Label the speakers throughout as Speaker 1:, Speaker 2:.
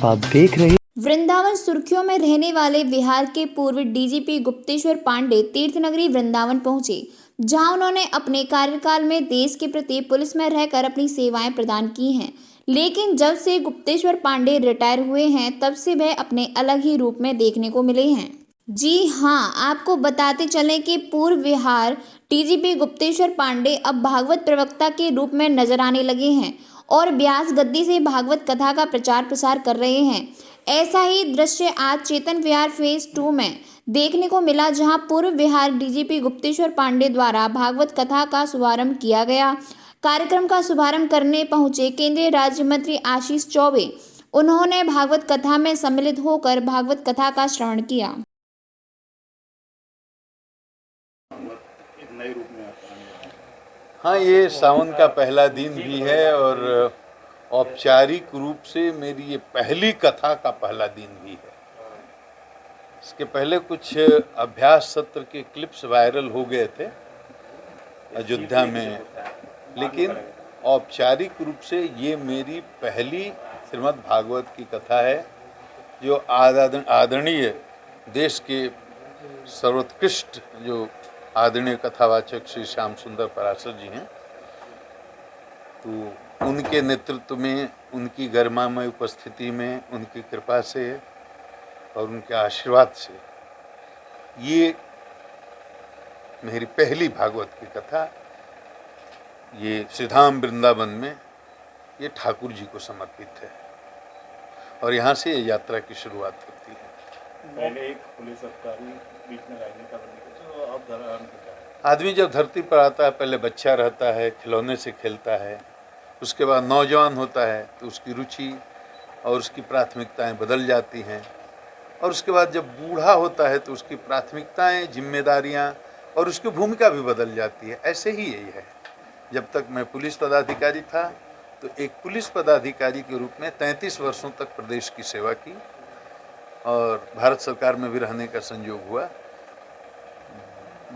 Speaker 1: आप देख रहे
Speaker 2: वृंदावन सुर्खियों में रहने वाले बिहार के पूर्व डीजीपी गुप्तेश्वर पांडे तीर्थनगरी वृंदावन पहुंचे, जहां उन्होंने अपने कार्यकाल में देश के प्रति पुलिस में रहकर अपनी सेवाएं प्रदान की हैं। लेकिन जब से गुप्तेश्वर पांडे रिटायर हुए हैं, तब से वह अपने अलग ही रूप में देखने को मिले हैं। जी हां, आपको बताते चलें कि पूर्व बिहार डीजीपी गुप्तेश्वर पांडे अब भागवत प्रवक्ता के रूप में नजर आने लगे हैं और व्यास गद्दी से भागवत कथा का प्रचार प्रसार कर रहे हैं। ऐसा ही दृश्य आज चेतन विहार फेज 2 में देखने को मिला, जहां पूर्व बिहार डीजीपी गुप्तेश्वर पांडे द्वारा भागवत कथा का शुभारंभ किया गया। कार्यक्रम का शुभारंभ करने पहुंचे केंद्रीय राज्य मंत्री आशीष चौबे। उन्होंने भागवत कथा में सम्मिलित होकर भागवत कथा का श्रवण किया।
Speaker 3: हाँ, ये सावन का पहला दिन भी है और औपचारिक रूप से मेरी ये पहली कथा का पहला दिन भी है। इसके पहले कुछ अभ्यास सत्र के क्लिप्स वायरल हो गए थे अयोध्या में, लेकिन औपचारिक रूप से ये मेरी पहली श्रीमद् भागवत की कथा है, जो आदरणीय देश के सर्वोत्कृष्ट जो आदरणीय कथावाचक श्री श्याम सुंदर पराशर जी हैं, तो उनके नेतृत्व में, उनकी गरिमामय उपस्थिति में, उनकी कृपा से और उनके आशीर्वाद से ये मेरी पहली भागवत की कथा ये श्रीधाम वृंदावन में ये ठाकुर जी को समर्पित है और यहाँ से ये यात्रा की शुरुआत होती है।
Speaker 4: पहले एक पुलिस अधिकारी बीच में राजनीति करने के जो अब दौरान
Speaker 3: आदमी जब धरती पर आता है, पहले बच्चा रहता है, खिलौने से खेलता है, उसके बाद नौजवान होता है तो उसकी रुचि और उसकी प्राथमिकताएं बदल जाती हैं, और उसके बाद जब बूढ़ा होता है तो उसकी प्राथमिकताएं, जिम्मेदारियां और उसकी भूमिका भी बदल जाती है। ऐसे ही यही है। जब तक मैं पुलिस पदाधिकारी था तो एक पुलिस पदाधिकारी के रूप में 33 वर्षों तक प्रदेश की सेवा की और भारत सरकार में भी रहने का संयोग हुआ।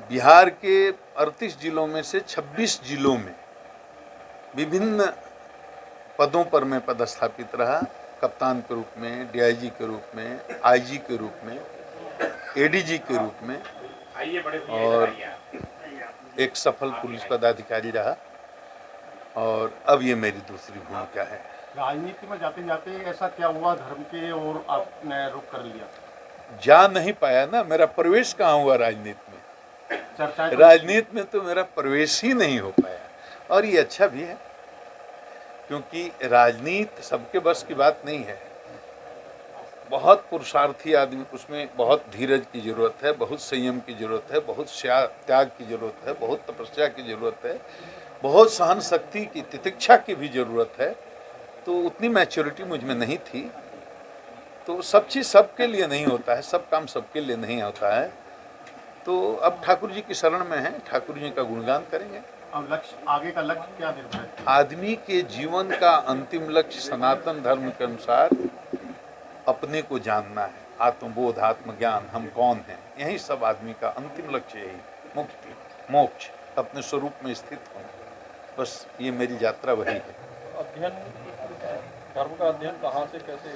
Speaker 3: बिहार के 38 जिलों में से 26 जिलों में विभिन्न पदों पर मैं पदस्थापित रहा, कप्तान के रूप में, डीआईजी के रूप में, आईजी के रूप में, एडीजी के रूप में, और एक सफल पुलिस पदाधिकारी रहा, और अब ये मेरी दूसरी भूमिका है।
Speaker 4: राजनीति में जाते जाते ऐसा क्या हुआ धर्म के और आपने रुख कर लिया?
Speaker 3: जा नहीं पाया ना, मेरा प्रवेश कहाँ हुआ राजनीति में। राजनीति में तो मेरा प्रवेश ही नहीं हो पाया, और ये अच्छा भी है, क्योंकि राजनीति सबके बस की बात नहीं है। बहुत पुरुषार्थी आदमी, उसमें बहुत धीरज की जरूरत है, बहुत संयम की जरूरत है, बहुत त्याग की जरूरत है, बहुत तपस्या की जरूरत है, बहुत सहन शक्ति की, तितिक्षा की भी जरूरत है। तो उतनी मैच्योरिटी मुझ में नहीं थी। तो सब चीज़ सबके लिए नहीं होता है, सब काम सबके लिए नहीं होता है। तो अब ठाकुर जी की शरण में है, ठाकुर जी का गुणगान करेंगे।
Speaker 4: अब लक्ष्य, आगे का लक्ष्य क्या निर्भर है?
Speaker 3: आदमी के जीवन का अंतिम लक्ष्य सनातन धर्म के अनुसार अपने को जानना है, आत्मबोध, आत्मज्ञान, हम कौन हैं। यही सब आदमी का अंतिम लक्ष्य, यही मुक्ति, मोक्ष, अपने स्वरूप में स्थित होना। बस ये मेरी यात्रा वही है।
Speaker 4: अध्ययन, धर्म का अध्ययन कहाँ से कैसे?